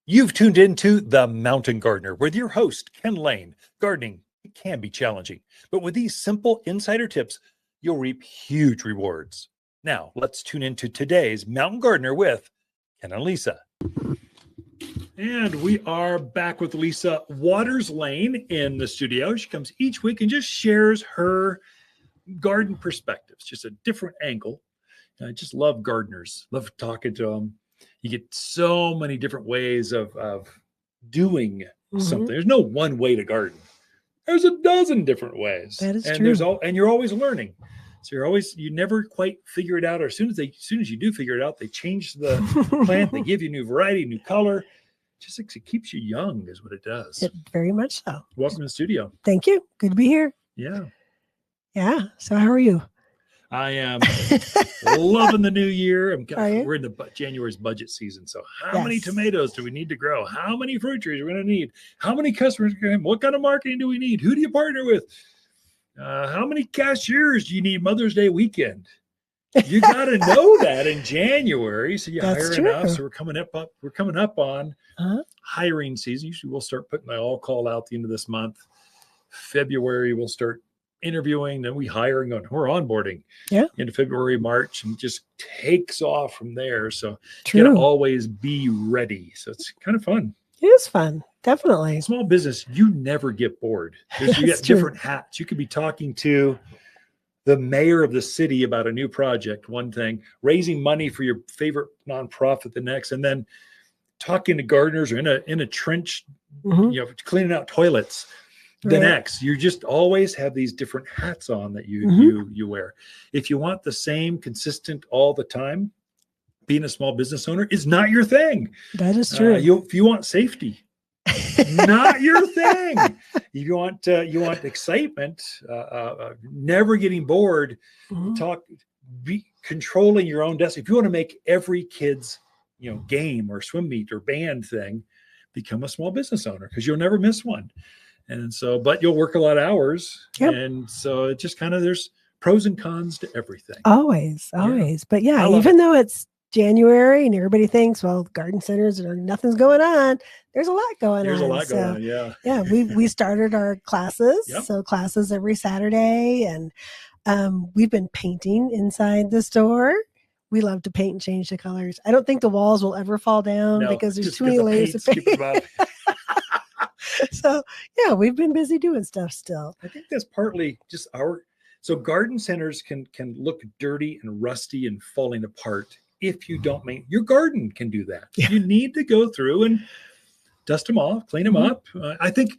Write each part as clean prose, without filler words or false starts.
You've tuned into The Mountain Gardener with your host, Ken Lain. Gardening, it can be challenging, but with these simple insider tips, you'll reap huge rewards. Now, let's tune into today's Mountain Gardener with Ken and Lisa. And we are back with Lisa Waters-Lain in the studio. She comes each week and just shares her garden perspectives, just a different angle. I just love gardeners, love talking to them. You get so many different ways of doing something. There's no one way to garden. There's a dozen different ways. That is true. And you're always learning. So you never quite figure it out. Or as soon as you do figure it out, they change the plant. They give you new variety, new color. Just it keeps you young is what it does. Very much so. Welcome to the studio. Thank you. Good to be here. Yeah. Yeah. So how are you? I am loving the new year. We're in the January's budget season. So how many tomatoes do we need to grow? How many fruit trees are we going to need? How many customers? What kind of marketing do we need? Who do you partner with? How many cashiers do you need Mother's Day weekend? You got to know that in January. So you hire enough. So we're coming up on hiring season. Usually we'll start putting the all call out the end of this month. February we'll start interviewing, then we're onboarding into February, March, and just takes off from there. So you gotta always be ready. So it's kind of fun. It is fun. Definitely. Small business, you never get bored because you get different hats. You could be talking to the mayor of the city about a new project, one thing, raising money for your favorite nonprofit, the next, and then talking to gardeners or in a trench, cleaning out toilets. The next, you just always have these different hats on that you wear. If you want the same consistent all the time, being a small business owner is not your thing. That is true. If you want safety, not your thing. If you want excitement, never getting bored, controlling your own destiny. If you want to make every kid's game or swim meet or band thing, become a small business owner because you'll never miss one. And so, but you'll work a lot of hours. Yep. And so it just there's pros and cons to everything. Always. Yeah. But even though it's January and everybody thinks, well, garden centers or nothing's going on, there's a lot going on. There's a lot going on. Yeah. Yeah. We started our classes. Yep. So classes every Saturday. And we've been painting inside the store. We love to paint and change the colors. I don't think the walls will ever fall down because there's too many layers of paint. So we've been busy doing stuff still. I think that's partly just so garden centers can look dirty and rusty and falling apart if you don't your garden can do that. Yeah. You need to go through and dust them off, clean them up. I think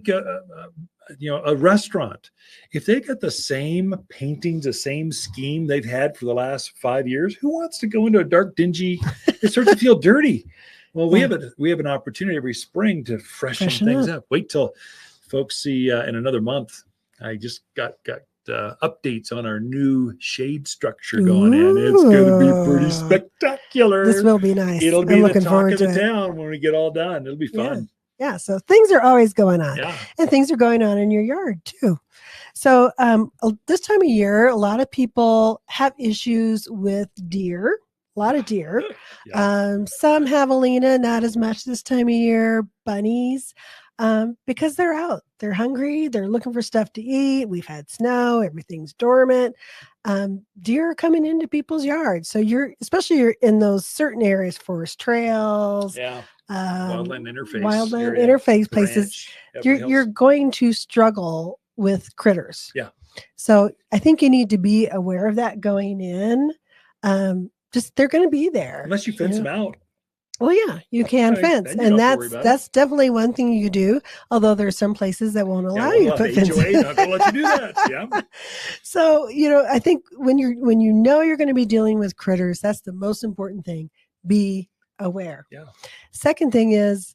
a restaurant, if they got the same paintings, the same scheme they've had for the last 5 years, who wants to go into a dark, dingy? It starts to feel dirty. Well, we have an opportunity every spring to freshen things up. Wait till folks see in another month. I just got updates on our new shade structure going in. It's going to be pretty spectacular. This will be nice. It'll be the talk of the town when we get all done. It'll be fun. Yeah. So things are always going on, and things are going on in your yard too. So this time of year, a lot of people have issues with deer. A lot of deer. Some javelina, not as much this time of year. Bunnies, because they're out. They're hungry. They're looking for stuff to eat. We've had snow. Everything's dormant. Deer are coming into people's yards. So especially in those certain areas, forest trails. Wildland interface places. You're going to struggle with critters. Yeah. So I think you need to be aware of that going in. They're going to be there unless you fence them out. Well, yeah, you can fence, and that's definitely one thing you do. Although there's some places that won't allow you to put fences. Not going to let you do that. Yeah. So I think when you're going to be dealing with critters, that's the most important thing. Be aware. Yeah. Second thing is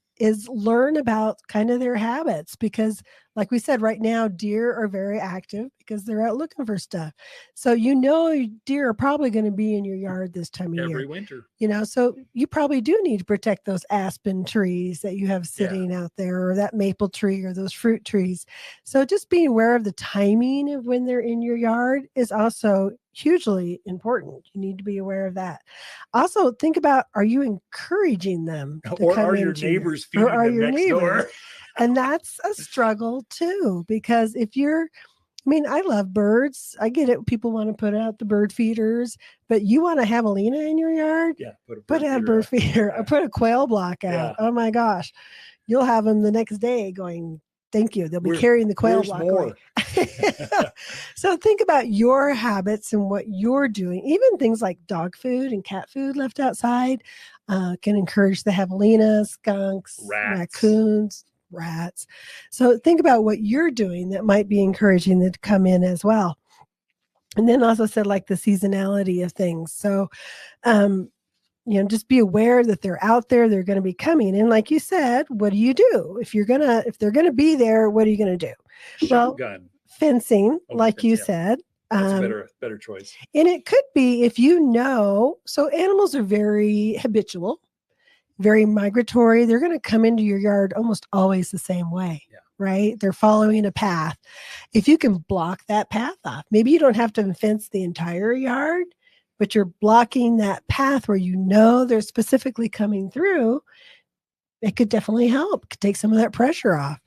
learn about kind of their habits, because like we said, right now, deer are very active because they're out looking for stuff. So, deer are probably going to be in your yard this time of year. Every winter. So you probably do need to protect those aspen trees that you have sitting out there, or that maple tree, or those fruit trees. So just being aware of the timing of when they're in your yard is also hugely important. You need to be aware of that. Also, think about, are you encouraging them to or come are your into neighbors feeding them next door? And that's a struggle too, because if you're, I mean, I love birds. I get it. People want to put out the bird feeders, but you want a javelina in your yard? Yeah, put a bird feeder. Or put a quail block out. Yeah. Oh my gosh. You'll have them the next day going, thank you. They'll be carrying the quail block away. So think about your habits and what you're doing. Even things like dog food and cat food left outside can encourage the javelina, skunks, raccoons, rats. So think about what you're doing that might be encouraging them to come in as well. And then also said like the seasonality of things. So, just be aware that they're out there, they're going to be coming. And like you said, what do you do? If they're going to be there, what are you going to do? Shotgun. Fencing, like you said. That's a better choice. And it could be so animals are very habitual, very migratory. They're going to come into your yard almost always the same way, right? They're following a path. If you can block that path off, maybe you don't have to fence the entire yard, but you're blocking that path where they're specifically coming through. It could definitely help, could take some of that pressure off.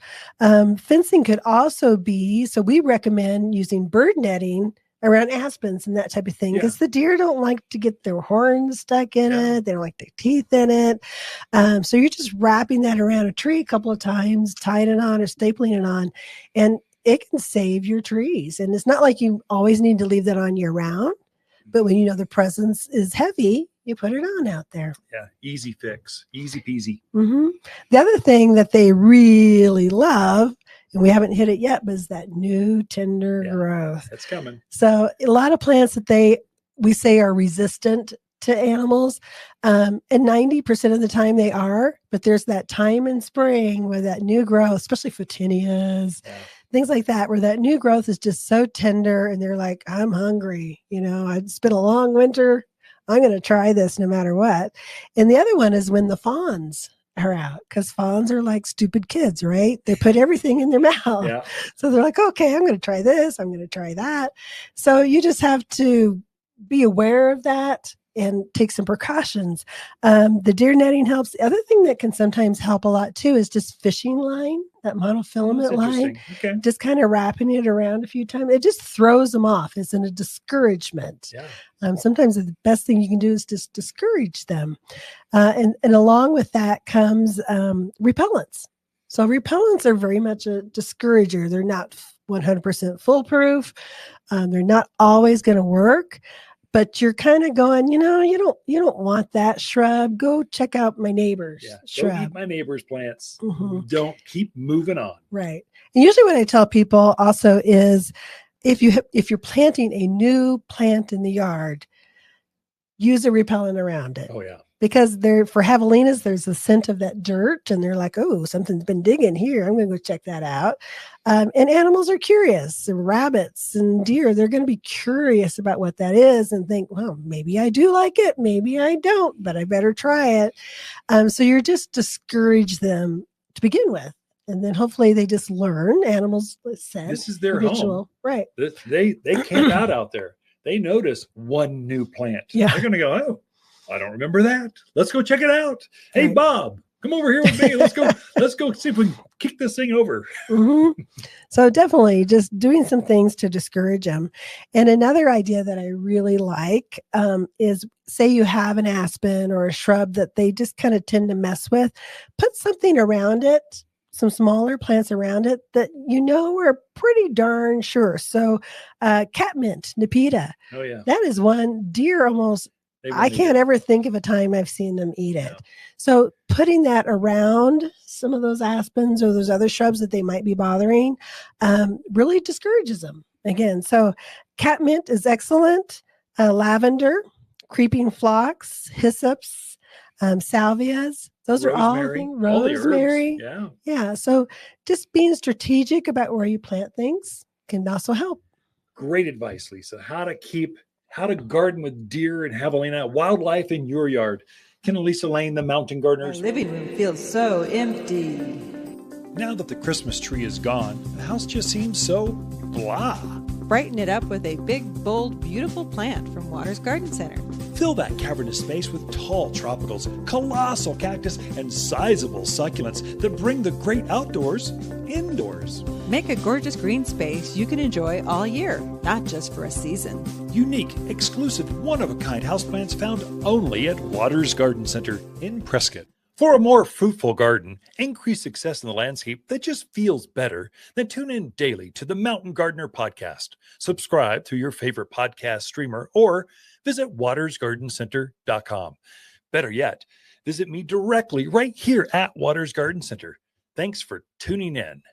Fencing could also be, so we recommend using bird netting around aspens and that type of thing, because the deer don't like to get their horns stuck in it. They don't like their teeth in it. So you're just wrapping that around a tree a couple of times, tying it on or stapling it on, and it can save your trees. And it's not like you always need to leave that on year round, but when the presence is heavy, you put it on out there. Yeah, easy fix, easy peasy. Mm-hmm. The other thing that they really love, and we haven't hit it yet, but is that new tender growth. That's coming. So a lot of plants that we say are resistant to animals, and 90% of the time they are, but there's that time in spring where that new growth, especially photinias, things like that, where that new growth is just so tender and they're like, I'm hungry. I'd spent a long winter. I'm going to try this no matter what. And the other one is when the fawns are out, because fawns are like stupid kids, right? They put everything in their mouth. Yeah. So they're like, okay, I'm going to try this. I'm going to try that. So you just have to be aware of that and take some precautions. The deer netting helps. The other thing that can sometimes help a lot too is just fishing line, that monofilament line, just kind of wrapping it around a few times. It just throws them off. It's a discouragement. Yeah. Sometimes the best thing you can do is just discourage them. And along with that comes repellents. So repellents are very much a discourager. They're not 100% foolproof. They're not always going to work. But you're kind of going, you don't want that shrub. Go check out my neighbor's shrub. Go eat my neighbor's plants. Mm-hmm. Don't keep moving on. Right. And usually what I tell people also is if you're planting a new plant in the yard, use a repellent around it. Oh, yeah. Because for javelinas, there's a scent of that dirt, and they're like, oh, something's been digging here. I'm going to go check that out. And animals are curious, and rabbits and deer, they're going to be curious about what that is and think, well, maybe I do like it, maybe I don't, but I better try it. So you're just discourage them to begin with. And then hopefully they just learn. Animals, this is their habitual. Home. Right. They camp out there. They notice one new plant. Yeah. They're going to go, oh, I don't remember that. Let's go check it out. Hey, Bob, come over here with me. Let's go see if we can kick this thing over. Mm-hmm. So definitely just doing some things to discourage them. And another idea that I really like is, say you have an aspen or a shrub that they just kind of tend to mess with, put something around it, some smaller plants around it that are pretty darn sure. So catmint, Nepeta. Oh, yeah. That is one deer almost, I can't ever think of a time I've seen them eat it. Yeah. So putting that around some of those aspens or those other shrubs that they might be bothering really discourages them. Again, so catmint is excellent. Lavender, creeping phlox, hyssops, salvias. Those are all things. Rosemary. Yeah. So just being strategic about where you plant things can also help. Great advice, Lisa. How to garden with deer and javelina, wildlife in your yard. Ken and Lisa Lain, the Mountain Gardeners. Our living room feels so empty. Now that the Christmas tree is gone, the house just seems so blah. Brighten it up with a big, bold, beautiful plant from Waters Garden Center. Fill that cavernous space with tall tropicals, colossal cactus, and sizable succulents that bring the great outdoors indoors. Make a gorgeous green space you can enjoy all year, not just for a season. Unique, exclusive, one-of-a-kind houseplants found only at Waters Garden Center in Prescott. For a more fruitful garden, increase success in the landscape that just feels better, then tune in daily to the Mountain Gardener podcast. Subscribe through your favorite podcast streamer or visit watersgardencenter.com. Better yet, visit me directly right here at Waters Garden Center. Thanks for tuning in.